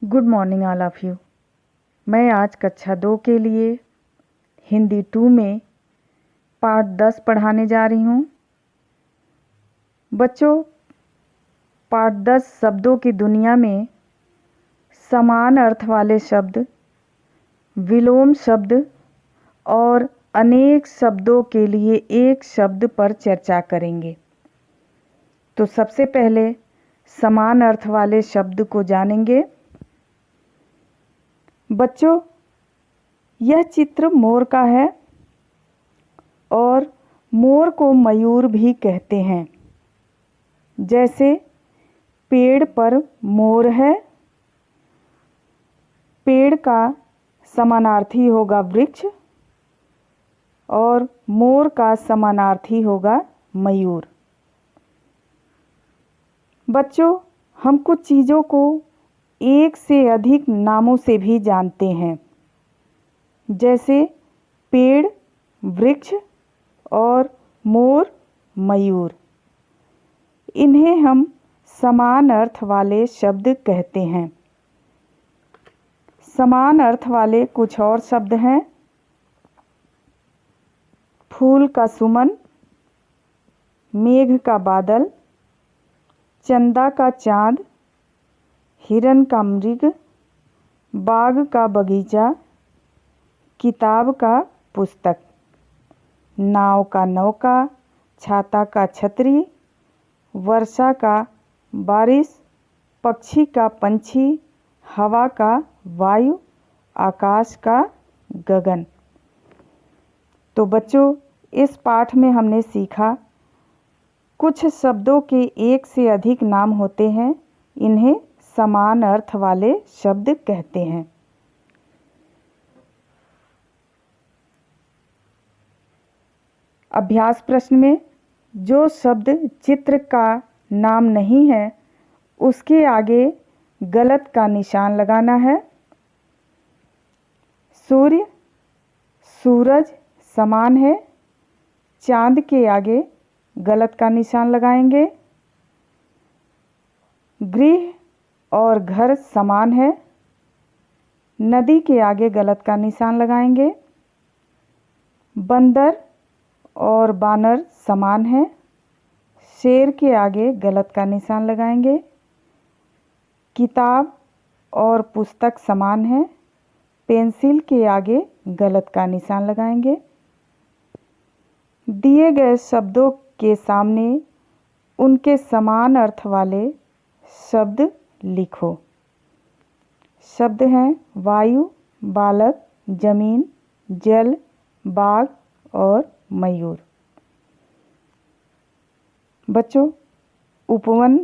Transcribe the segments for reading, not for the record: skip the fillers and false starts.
Good morning all of you. मैं आज कक्षा 2 के लिए हिंदी 2 में पाठ 10 पढ़ाने जा रही हूँ। बच्चों, पाठ 10 शब्दों की दुनिया में समान अर्थ वाले शब्द, विलोम शब्द और अनेक शब्दों के लिए एक शब्द पर चर्चा करेंगे। तो सबसे पहले समान अर्थ वाले शब्द को जानेंगे। बच्चों, यह चित्र मोर का है और मोर को मयूर भी कहते हैं। जैसे पेड़ पर मोर है, पेड़ का समानार्थी होगा वृक्ष और मोर का समानार्थी होगा मयूर। बच्चों, हम कुछ चीज़ों को एक से अधिक नामों से भी जानते हैं, जैसे पेड़, वृक्ष और मोर, मयूर। इन्हें हम समान अर्थ वाले शब्द कहते हैं। समान अर्थ वाले कुछ और शब्द हैं: फूल का सुमन, मेघ का बादल, चंदा का चाँद, हिरन का मृग, बाग का बगीचा, किताब का पुस्तक, नाव का नौका, छाता का छतरी, वर्षा का बारिश, पक्षी का पंछी, हवा का वायु, आकाश का गगन। तो बच्चों, इस पाठ में हमने सीखा कुछ शब्दों के एक से अधिक नाम होते हैं, इन्हें समान अर्थ वाले शब्द कहते हैं। अभ्यास प्रश्न में जो शब्द चित्र का नाम नहीं है उसके आगे गलत का निशान लगाना है। सूर्य, सूरज समान है, चांद के आगे गलत का निशान लगाएंगे। गृह और घर समान है, नदी के आगे गलत का निशान लगाएंगे। बंदर और बानर समान है, शेर के आगे गलत का निशान लगाएंगे। किताब और पुस्तक समान है, पेंसिल के आगे गलत का निशान लगाएंगे। दिए गए शब्दों के सामने उनके समान अर्थ वाले शब्द लिखो। शब्द हैं वायु, बालक, जमीन, जल, बाघ और मयूर। बच्चों, उपवन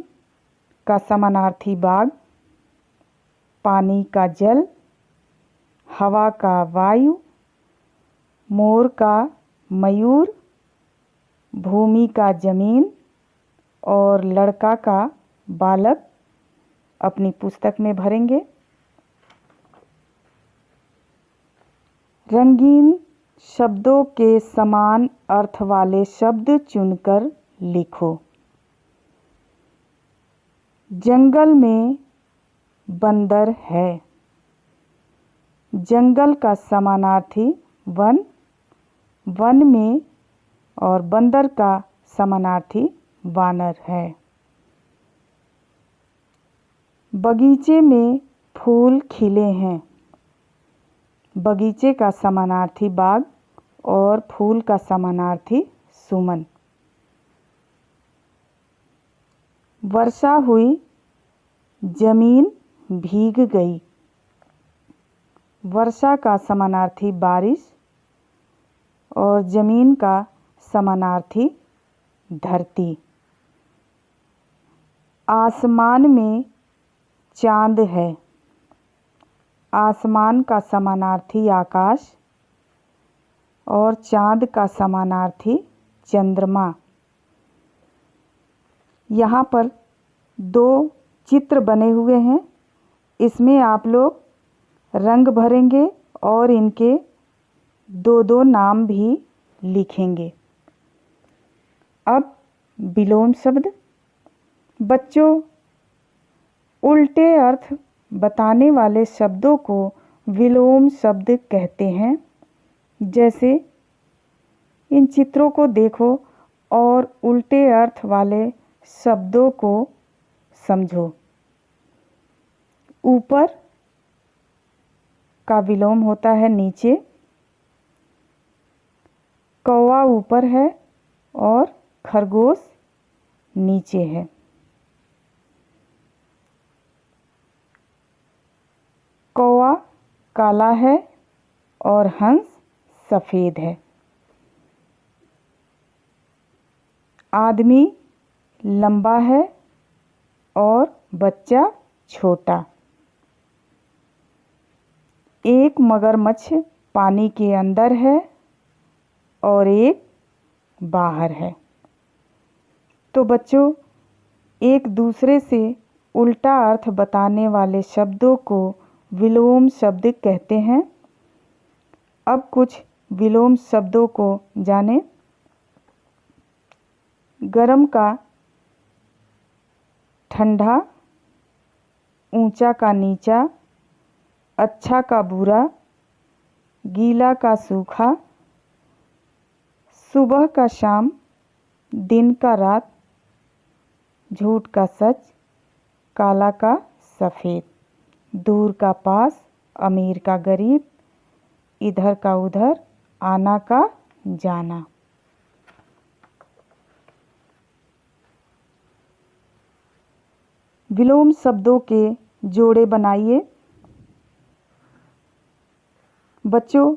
का समानार्थी बाघ, पानी का जल, हवा का वायु, मोर का मयूर, भूमि का जमीन और लड़का का बालक अपनी पुस्तक में भरेंगे। रंगीन शब्दों के समान अर्थ वाले शब्द चुनकर लिखो। जंगल में बंदर है, जंगल का समानार्थी वन, वन में और बंदर का समानार्थी वानर है। बगीचे में फूल खिले हैं, बगीचे का समानार्थी बाग और फूल का समानार्थी सुमन। वर्षा हुई, जमीन भीग गई, वर्षा का समानार्थी बारिश और जमीन का समानार्थी धरती। आसमान में चांद है, आसमान का समानार्थी आकाश और चांद का समानार्थी चंद्रमा। यहाँ पर दो चित्र बने हुए हैं, इसमें आप लोग रंग भरेंगे और इनके दो दो नाम भी लिखेंगे। अब विलोम शब्द। बच्चों, उल्टे अर्थ बताने वाले शब्दों को विलोम शब्द कहते हैं। जैसे इन चित्रों को देखो और उल्टे अर्थ वाले शब्दों को समझो। ऊपर का विलोम होता है नीचे। कौवा ऊपर है और खरगोश नीचे है। कौवा काला है और हंस सफ़ेद है। आदमी लंबा है और बच्चा छोटा। एक मगरमच्छ पानी के अंदर है और एक बाहर है। तो बच्चों, एक दूसरे से उल्टा अर्थ बताने वाले शब्दों को विलोम शब्द कहते हैं। अब कुछ विलोम शब्दों को जानें। गरम का ठंडा, ऊंचा का नीचा, अच्छा का बुरा, गीला का सूखा, सुबह का शाम, दिन का रात, झूठ का सच, काला का सफ़ेद, दूर का पास, अमीर का गरीब, इधर का उधर, आना का जाना। विलोम शब्दों के जोड़े बनाइए। बच्चों,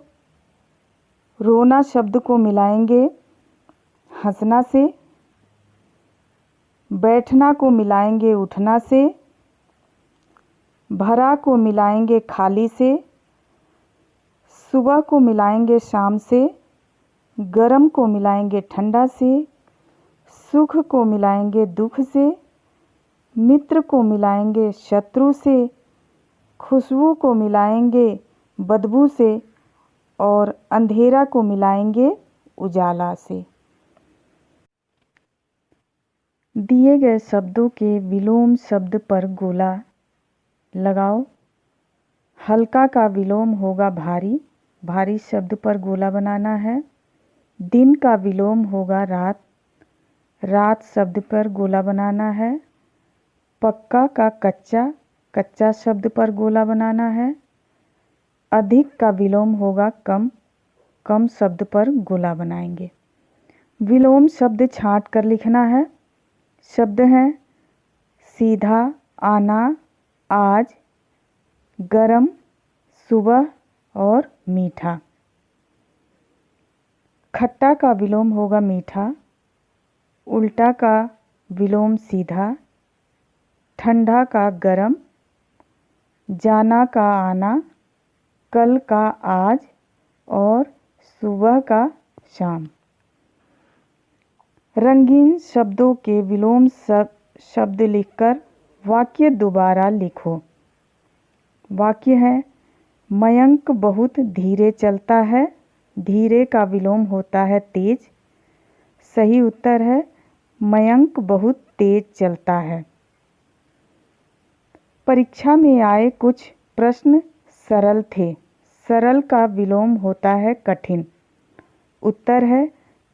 रोना शब्द को मिलाएंगे हंसना से, बैठना को मिलाएंगे उठना से, भरा को मिलाएंगे खाली से, सुबह को मिलाएंगे शाम से, गरम को मिलाएंगे ठंडा से, सुख को मिलाएंगे दुख से, मित्र को मिलाएंगे शत्रु से, खुशबू को मिलाएंगे बदबू से और अंधेरा को मिलाएंगे उजाला से। दिए गए शब्दों के विलोम शब्द पर गोला लगाओ। हल्का का विलोम होगा भारी, भारी शब्द पर गोला बनाना है। दिन का विलोम होगा रात, रात शब्द पर गोला बनाना है। पक्का का कच्चा, कच्चा शब्द पर गोला बनाना है। अधिक का विलोम होगा कम, कम शब्द पर गोला बनाएंगे। विलोम शब्द छांट कर लिखना है। शब्द हैं सीधा, आना, आज, गरम, सुबह और मीठा। खट्टा का विलोम होगा मीठा, उल्टा का विलोम सीधा, ठंडा का गरम, जाना का आना, कल का आज और सुबह का शाम। रंगीन शब्दों के विलोम शब्द लिखकर वाक्य दोबारा लिखो। वाक्य है मयंक बहुत धीरे चलता है। धीरे का विलोम होता है तेज। सही उत्तर है मयंक बहुत तेज चलता है। परीक्षा में आए कुछ प्रश्न सरल थे। सरल का विलोम होता है कठिन। उत्तर है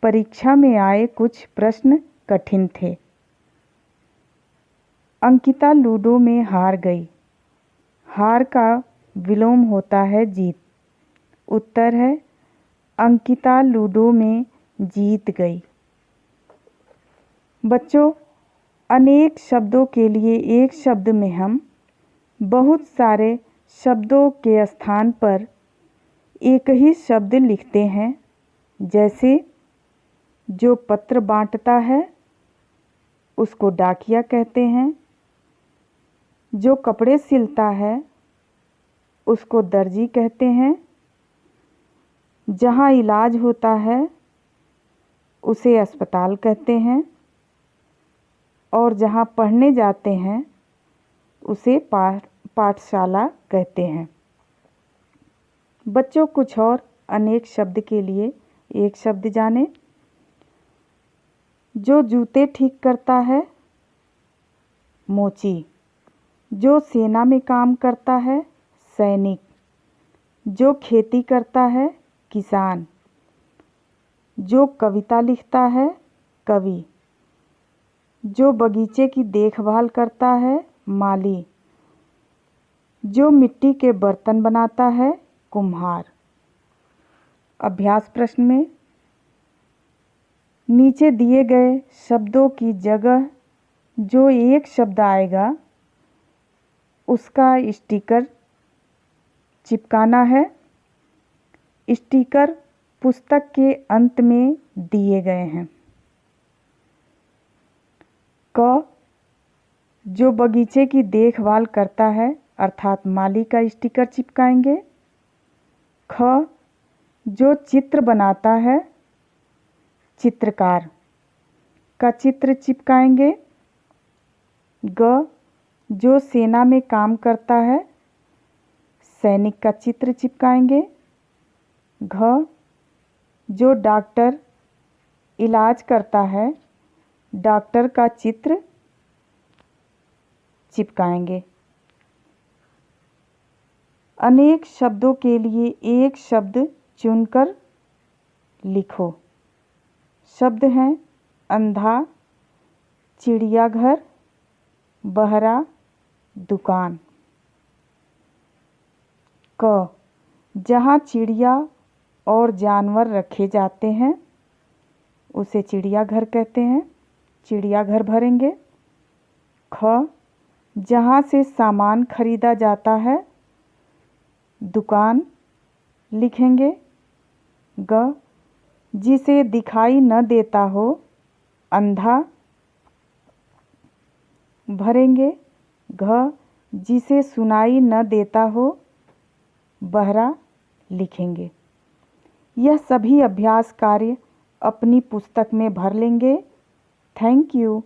परीक्षा में आए कुछ प्रश्न कठिन थे। अंकिता लूडो में हार गई। हार का विलोम होता है जीत। उत्तर है अंकिता लूडो में जीत गई। बच्चों, अनेक शब्दों के लिए एक शब्द में हम बहुत सारे शब्दों के स्थान पर एक ही शब्द लिखते हैं। जैसे जो पत्र बांटता है उसको डाकिया कहते हैं। जो कपड़े सिलता है उसको दर्जी कहते हैं। जहाँ इलाज होता है उसे अस्पताल कहते हैं। और जहाँ पढ़ने जाते हैं उसे पाठशाला कहते हैं। बच्चों, कुछ और अनेक शब्द के लिए एक शब्द जानें। जो जूते ठीक करता है मोची। जो सेना में काम करता है सैनिक, जो खेती करता है किसान, जो कविता लिखता है कवि, जो बगीचे की देखभाल करता है माली, जो मिट्टी के बर्तन बनाता है कुम्हार। अभ्यास प्रश्न में नीचे दिए गए शब्दों की जगह जो एक शब्द आएगा उसका स्टिकर चिपकाना है। स्टिकर पुस्तक के अंत में दिए गए हैं। क, जो बगीचे की देखभाल करता है अर्थात माली का स्टिकर चिपकाएंगे। ख, जो चित्र बनाता है चित्रकार का चित्र चिपकाएंगे। ग, जो सेना में काम करता है सैनिक का चित्र चिपकाएंगे। घ, जो डॉक्टर इलाज करता है डॉक्टर का चित्र चिपकाएंगे। अनेक शब्दों के लिए एक शब्द चुनकर लिखो। शब्द हैं अंधा, चिड़ियाघर, बहरा, दुकान। क, जहाँ चिड़िया और जानवर रखे जाते हैं उसे चिड़ियाघर कहते हैं, चिड़ियाघर भरेंगे। ख, जहाँ से सामान खरीदा जाता है दुकान लिखेंगे। ग, जिसे दिखाई न देता हो अंधा भरेंगे। घ, जिसे सुनाई न देता हो बहरा लिखेंगे। यह सभी अभ्यास कार्य अपनी पुस्तक में भर लेंगे। Thank you.